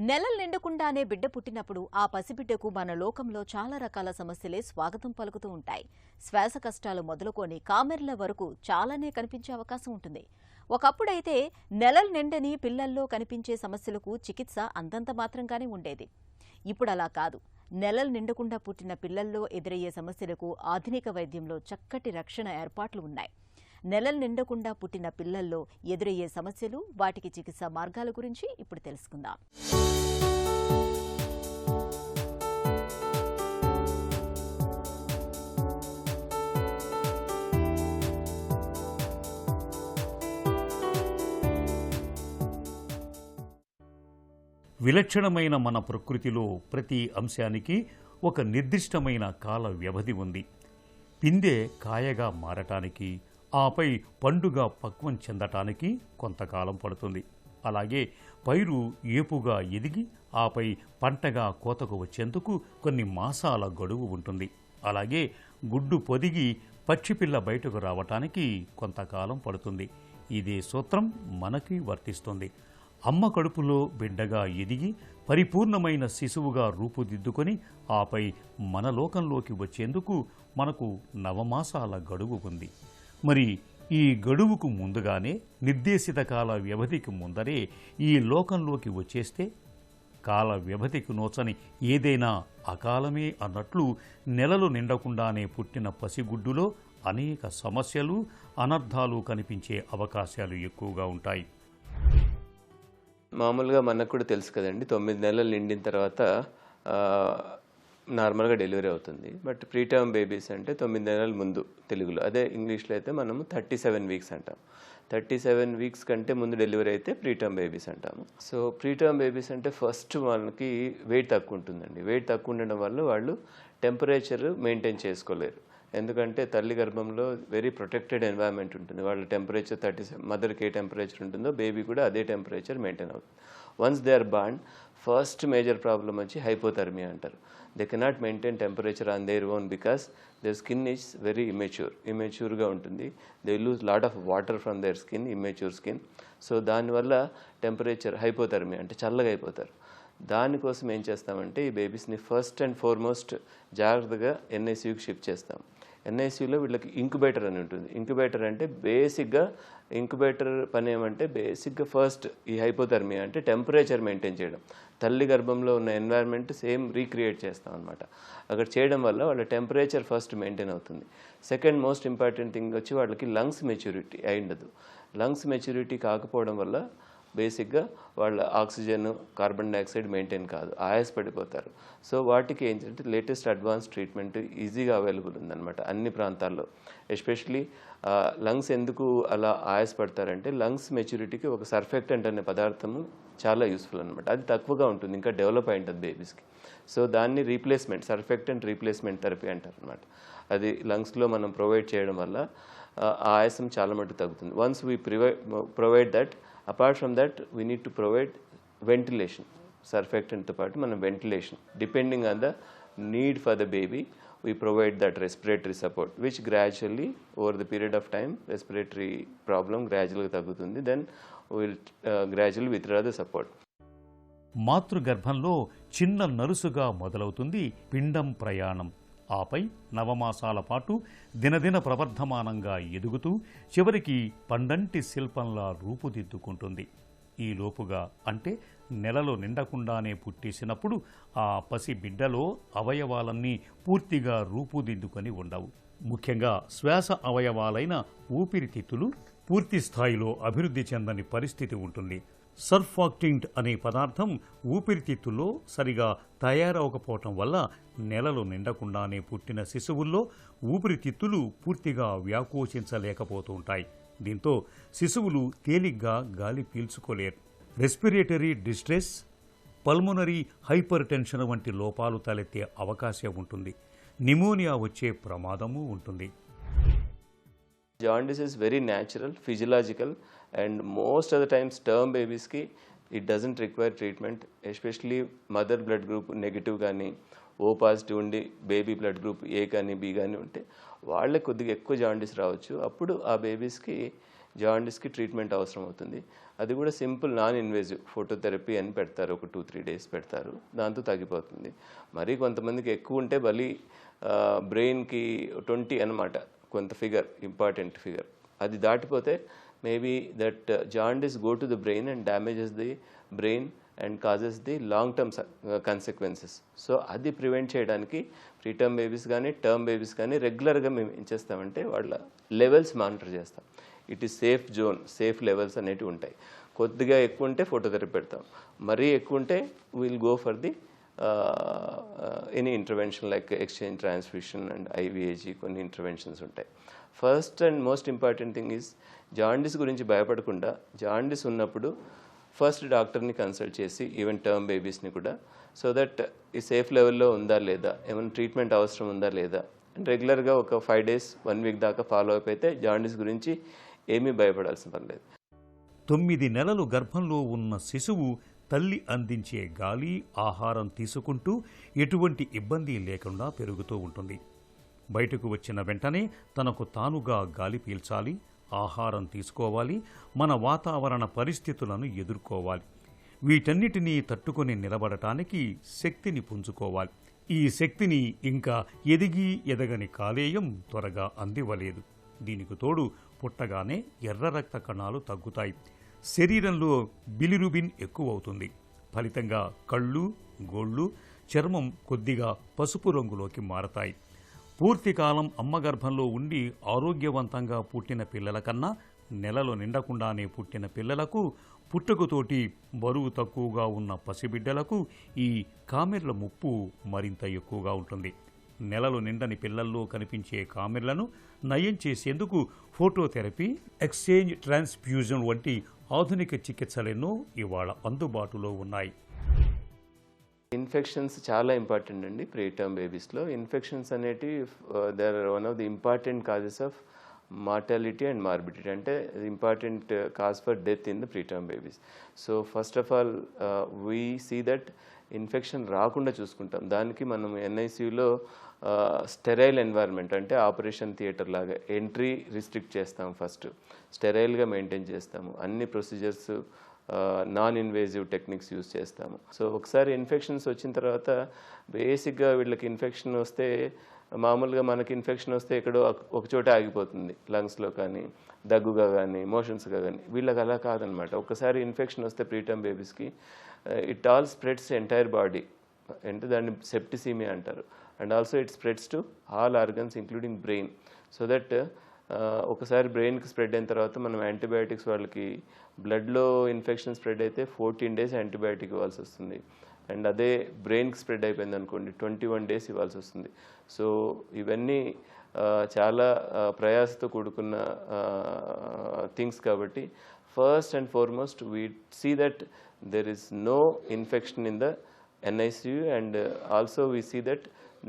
నెలలు నిండకుండానే బిడ్డ పుట్టినప్పుడు ఆ పసిబిడ్డకు మన లోకంలో చాలా రకాల సమస్యలే స్వాగతం పలుకుతూ ఉంటాయి. శ్వాస కష్టాలు మొదలుకొని కామెర్ల వరకు చాలానే కనిపించే అవకాశం ఉంటుంది. ఒకప్పుడైతే నెలలు నిండని పిల్లల్లో కనిపించే సమస్యలకు చికిత్స అంతంత మాత్రంగానే ఉండేది. ఇప్పుడు అలా కాదు. నెలలు నిండకుండా పుట్టిన పిల్లల్లో ఎదురయ్యే సమస్యలకు ఆధునిక వైద్యంలో చక్కటి రక్షణ ఏర్పాట్లు ఉన్నాయి. నెలలు నిండకుండా పుట్టిన పిల్లల్లో ఎదురయ్యే సమస్యలు, వాటికి చికిత్సా మార్గాల గురించి ఇప్పుడు తెలుసుకుందాం. విలక్షణమైన మన ప్రకృతిలో ప్రతి అంశానికి ఒక నిర్దిష్టమైన కాల వ్యవధి ఉంది. పిందె కాయగా మారటానికి, ఆపై పండుగ పక్వం చెందటానికి కొంతకాలం పడుతుంది. అలాగే పైరు ఏపుగా ఎదిగి ఆపై పంటగా కోతకు వచ్చేందుకు కొన్ని మాసాల గడువు ఉంటుంది. అలాగే గుడ్డు పొదిగి పక్షిపిల్ల బయటకు రావటానికి కొంతకాలం పడుతుంది. ఇదే సూత్రం మనకి వర్తిస్తుంది. అమ్మ కడుపులో బిడ్డగా ఎదిగి పరిపూర్ణమైన శిశువుగా రూపుదిద్దుకొని ఆపై మన లోకంలోకి వచ్చేందుకు మనకు నవమాసాల గడువు ఉంది. మరి ఈ గడువుకు ముందుగానే నిర్దేశిత కాల వ్యవధికి ముందరే ఈ లోకంలోకి వచ్చేస్తే కాల వ్యవధికి నోచని ఏదైనా అకాలమే అన్నట్లు నెలలు నిండకుండానే పుట్టిన పసిగుడ్డులో అనేక సమస్యలు, అనర్థాలు కనిపించే అవకాశాలు ఎక్కువగా ఉంటాయి. మామూలుగా మనకు కూడా తెలుసు కదండి, 9 నెలలు నిండిన తర్వాత నార్మల్గా డెలివరీ అవుతుంది. బట్ ప్రీటర్మ్ బేబీస్ అంటే 9 నెలల ముందు తెలుగులో, అదే ఇంగ్లీష్లో అయితే మనము 37 వీక్స్ అంటాం. 37 వీక్స్ కంటే ముందు డెలివరీ అయితే ప్రీటర్మ్ బేబీస్ అంటాము. సో ప్రీటర్మ్ బేబీస్ అంటే ఫస్ట్ వాళ్ళకి వెయిట్ తక్కువ ఉంటుందండి. వెయిట్ తక్కువ ఉండడం వల్ల వాళ్ళు టెంపరేచర్ మెయింటైన్ చేసుకోలేరు. ఎందుకంటే తల్లి గర్భంలో వెరీ ప్రొటెక్టెడ్ ఎన్వైరన్మెంట్ ఉంటుంది. వాళ్ళ టెంపరేచర్ 37, మదర్కి ఏ టెంపరేచర్ ఉంటుందో బేబీ కూడా అదే టెంపరేచర్ మెయింటైన్ అవుతుంది. Once they are born, first major problem వచ్చి హైపోథర్మియా అంటారు. They cannot maintain temperature on their own because their skin is very ఇమెచ్యూర్గా ఉంటుంది. They lose lot of water from their skin, immature skin. So దానివల్ల temperature hypothermia అంటే చల్లగా అయిపోతారు. దానికోసం ఏం చేస్తామంటే ఈ బేబీస్ని ఫస్ట్ అండ్ ఫార్మోస్ట్ జాగ్రత్తగా ఎన్ఐసీయూకి షిఫ్ట్ చేస్తాం. ఎన్ఐసీయూలో వీళ్ళకి ఇంక్యుబేటర్ అని ఉంటుంది. ఇంక్యుబేటర్ అంటే బేసిక్గా ఇంక్యుబేటర్ పని ఏమంటే బేసిక్గా ఫస్ట్ ఈ హైపోథర్మియా అంటే టెంపరేచర్ మెయింటైన్ చేయడం. తల్లి గర్భంలో ఉన్న ఎన్వైర్న్మెంట్ సేమ్ రీక్రియేట్ చేస్తాం అనమాట. అక్కడ చేయడం వల్ల వాళ్ళ టెంపరేచర్ ఫస్ట్ మెయింటైన్ అవుతుంది. సెకండ్ మోస్ట్ ఇంపార్టెంట్ థింగ్ వచ్చి వాళ్ళకి లంగ్స్ మెచ్యూరిటీ అయి ఉండదు. లంగ్స్ మెచ్యూరిటీ కాకపోవడం వల్ల బేసిక్గా వాళ్ళ ఆక్సిజన్, కార్బన్ డైఆక్సైడ్ మెయింటైన్ కాదు, ఆయాసపడిపోతారు. సో వాటికి ఏంటంటే లేటెస్ట్ అడ్వాన్స్ ట్రీట్మెంట్ ఈజీగా అవైలబుల్ ఉందన్నమాట అన్ని ప్రాంతాల్లో. ఎస్పెషలీ లంగ్స్ ఎందుకు అలా ఆయాసపడతారంటే లంగ్స్ మెచ్యూరిటీకి ఒక సర్ఫెక్టెంట్ అనే పదార్థము చాలా యూస్ఫుల్ అనమాట. అది తక్కువగా ఉంటుంది, ఇంకా డెవలప్ అయి ఉంటుంది బేబీస్కి. సో దాన్ని రీప్లేస్మెంట్, సర్ఫెక్టెంట్ రీప్లేస్మెంట్ థెరపీ అంటారు అనమాట. అది లంగ్స్లో మనం ప్రొవైడ్ చేయడం వల్ల ఆయాసం చాలా మటుకు తగ్గుతుంది. Once we provide that, apart from that we need to provide ventilation. Surfactant తో పాటు మనం ventilation, depending on the need for the baby, we provide that respiratory support which gradually over the period of time respiratory problem gradually తగ్గుతుంది. then we will gradually withdraw the support. మాతృగర్భంలో చిన్న నలుసుగా మొదలవుతుంది పిండం ప్రయాణం. ఆపై నవమాసాల పాటు దినదిన ప్రవర్ధమానంగా ఎదుగుతూ చివరికి పండంటి శిల్పంలా రూపుదిద్దుకుంటుంది. ఈ లోపుగా అంటే నెలలో నిండకుండానే పుట్టేసినప్పుడు ఆ పసి బిడ్డలో అవయవాలన్నీ పూర్తిగా రూపుదిద్దుకొని ఉండవు. ముఖ్యంగా శ్వాస అవయవాలైన ఊపిరితిత్తులు పూర్తి స్థాయిలో అభివృద్ధి చెందని పరిస్థితి ఉంటుంది. సర్ఫాక్టెంట్ అనే పదార్థం ఊపిరితిత్తుల్లో సరిగా తయారవకపోవటం వల్ల నెలలు నిండకుండానే పుట్టిన శిశువుల్లో ఊపిరితిత్తులు పూర్తిగా వ్యాకోచించలేకపోతూ ఉంటాయి. దీంతో శిశువులు తేలిగ్గా గాలి పీల్చుకోలేరు. Respiratory distress, pulmonary hypertension వంటి లోపాలు తలెత్తే అవకాశం ఉంటుంది. నిమోనియా వచ్చే ప్రమాదము ఉంటుంది. Jaundice is very natural, physiological, and most of the times term babies ki it doesn't require treatment, especially mother blood group negative కానీ O పాజిటివ్ ఉండి బేబీ బ్లడ్ గ్రూప్ ఏ కానీ బి కానీ ఉంటే వాళ్ళకి కొద్దిగా ఎక్కువ జాండీస్ రావచ్చు. అప్పుడు ఆ బేబీస్కి జాండీస్కి ట్రీట్మెంట్ అవసరం అవుతుంది. అది కూడా సింపుల్ నాన్ ఇన్వేజివ్ ఫోటోథెరపీ అని పెడతారు, ఒక 2-3 డేస్ పెడతారు, దాంతో తగ్గిపోతుంది. మరి కొంతమందికి ఎక్కువ ఉంటే బ్రెయిన్కి 20 అనమాట కొంత ఫిగర్, ఇంపార్టెంట్ ఫిగర్, అది దాటిపోతే maybe that jaundice go to the brain and damages the brain and causes the long term consequences. So అది ప్రివెంట్ చేయడానికి ప్రీటర్మ్ బేబీస్ కానీ టర్మ్ బేబీస్ కానీ రెగ్యులర్గా మేము ఏం చేస్తామంటే వాళ్ళ లెవెల్స్ మానిటర్ చేస్తాం. It is safe zone, safe levels అనేటివి ఉంటాయి. కొద్దిగా ఎక్కువ ఉంటే ఫోటోథెరపీ పెడతాం, మరీ ఎక్కువ ఉంటే will go for the any intervention like exchange transfusion and IVIG, కొన్ని ఇంటర్వెన్షన్స్ ఉంటాయి. First and most important thing is jaundice గురించి భయపడకుండా, జాండీస్ ఉన్నప్పుడు ఫస్ట్ డాక్టర్ని కన్సల్ట్ చేసి, ఈవెన్ టర్మ్ బేబీస్ని కూడా, సో దట్ ఈ సేఫ్ లెవెల్లో ఉందా లేదా, ఏమైనా ట్రీట్మెంట్ అవసరం ఉందా లేదా, అండ్ రెగ్యులర్గా ఒక 5 days 1 week దాకా ఫాలో అప్ అయితే జాండీస్ గురించి ఏమీ భయపడాల్సిన పని లేదు. 9 నెలలు గర్భంలో ఉన్న శిశువు తల్లి అందించే గాలి, ఆహారం తీసుకుంటూ ఎటువంటి ఇబ్బంది లేకుండా పెరుగుతూ ఉంటుంది. బయటకు వచ్చిన వెంటనే తనకు తానుగా గాలి పీల్చాలి, ఆహారం తీసుకోవాలి, మన వాతావరణ పరిస్థితులను ఎదుర్కోవాలి. వీటన్నిటినీ తట్టుకొని నిలబడటానికి శక్తిని పుంజుకోవాలి. ఈ శక్తిని ఇంకా ఎదగని కాలేయం త్వరగా అందివ్వలేదు. దీనికి తోడు పుట్టగానే ఎర్ర రక్త కణాలు తగ్గుతాయి, శరీరంలో బిలిరుబిన్ ఎక్కువవుతుంది. ఫలితంగా కళ్ళు, గోళ్ళు, చర్మం కొద్దిగా పసుపు రంగులోకి మారతాయి. పూర్తికాలం అమ్మ గర్భంలో ఉండి ఆరోగ్యవంతంగా పుట్టిన పిల్లల కన్నా నెలలు నిండకుండానే పుట్టిన పిల్లలకు, పుట్టుకతోటి బరువు తక్కువగా ఉన్న పసిబిడ్డలకు ఈ కామెర్ల ముప్పు మరింత ఎక్కువగా ఉంటుంది. నెలలు నిండని పిల్లల్లో కనిపించే కామెర్లను నయం చేసేందుకు ఫోటోథెరపీ, ఎక్స్చేంజ్ ట్రాన్స్ఫ్యూజన్ వంటి ఆధునిక చికిత్సలెన్నో ఇవాళ అందుబాటులో ఉన్నాయి. ఇన్ఫెక్షన్స్ చాలా ఇంపార్టెంట్ అండి ప్రీటర్మ్ బేబీస్లో. ఇన్ఫెక్షన్స్ అనేటివి they are one of the important causes of mortality and morbidity, అంటే important cause for death in the preterm babies. So first of all we see that infection రాకుండా చూసుకుంటాం. దానికి మనం ఎన్ఐసియులో స్టెరైల్ ఎన్వైర్న్మెంట్, అంటే operation theatre లాగా entry restrict చేస్తాం, first స్టెరైల్గా మెయింటైన్ చేస్తాము, అన్ని procedures non invasive techniques use చేస్తాము. సో ఒకసారి ఇన్ఫెక్షన్స్ వచ్చిన తర్వాత బేసిక్గా వీళ్ళకి ఇన్ఫెక్షన్ వస్తే, మామూలుగా మనకి ఇన్ఫెక్షన్ వస్తే ఎక్కడో ఒకచోట ఆగిపోతుంది, లంగ్స్లో కానీ, దగ్గుగా కానీ, మోషన్స్గా కానీ. వీళ్ళకి అలా కాదనమాట. ఒకసారి ఇన్ఫెక్షన్ వస్తే ప్రీటర్మ్ బేబీస్కి it all spreads entire body, అంటే దాన్ని సెప్టిసీమియా అంటారు. And also it spreads to all organs including brain. So that ఒకసారి బ్రెయిన్కి స్ప్రెడ్ అయిన తర్వాత మనం యాంటీబయాటిక్స్, వాళ్ళకి బ్లడ్లో ఇన్ఫెక్షన్ స్ప్రెడ్ అయితే 14 days యాంటీబయాటిక్ ఇవ్వాల్సి వస్తుంది. అండ్ అదే బ్రెయిన్కి స్ప్రెడ్ అయిపోయింది అనుకోండి 21 days ఇవ్వాల్సి వస్తుంది. సో ఇవన్నీ చాలా ప్రయాసతో కూడుకున్న థింగ్స్ కాబట్టి first and foremost we see that there is no infection in the NICU and also we see that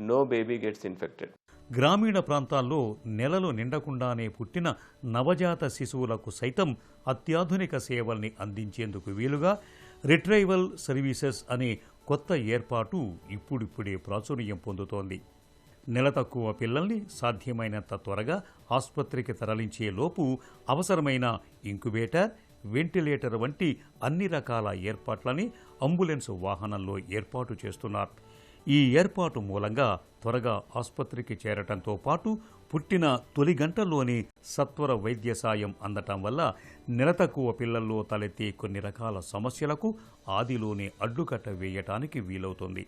no baby gets infected. గ్రామీణ ప్రాంతాల్లో నెలలు నిండకుండానే పుట్టిన నవజాత శిశువులకు సైతం అత్యాధునిక సేవల్ని అందించేందుకు వీలుగా రిట్రైవల్ సర్వీసెస్ అనే కొత్త ఏర్పాటు ఇప్పుడిప్పుడే ప్రాచుర్యం పొందుతోంది. నెల తక్కువ పిల్లల్ని సాధ్యమైనంత త్వరగా ఆసుపత్రికి తరలించే లోపు అవసరమైన ఇంక్యుబేటర్, వెంటిలేటర్ వంటి అన్ని రకాల ఏర్పాట్లని అంబులెన్స్ వాహనంలో ఏర్పాటు చేస్తున్నారు. ఈ ఏర్పాటు మూలంగా త్వరగా ఆసుపత్రికి చేరటంతో పాటు పుట్టిన తొలి గంటల్లోనే సత్వర వైద్య సాయం అందటం వల్ల నెల తక్కువ పిల్లల్లో తలెత్తే కొన్ని రకాల సమస్యలకు ఆదిలోనే అడ్డుకట్ట వేయటానికి వీలవుతుంది.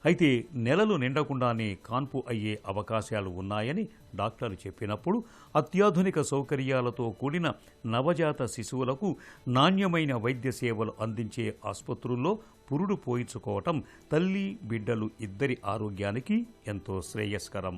అయితే నెలలు నిండకుండానే కాన్పు అయ్యే అవకాశాలు ఉన్నాయని డాక్టర్లు చెప్పినప్పుడు అత్యాధునిక సౌకర్యాలతో కూడిన నవజాత శిశువులకు నాణ్యమైన వైద్య సేవలు అందించే ఆసుపత్రుల్లో పురుడు పోయించుకోవటం తల్లి, బిడ్డలు ఇద్దరి ఆరోగ్యానికి ఎంతో శ్రేయస్కరం.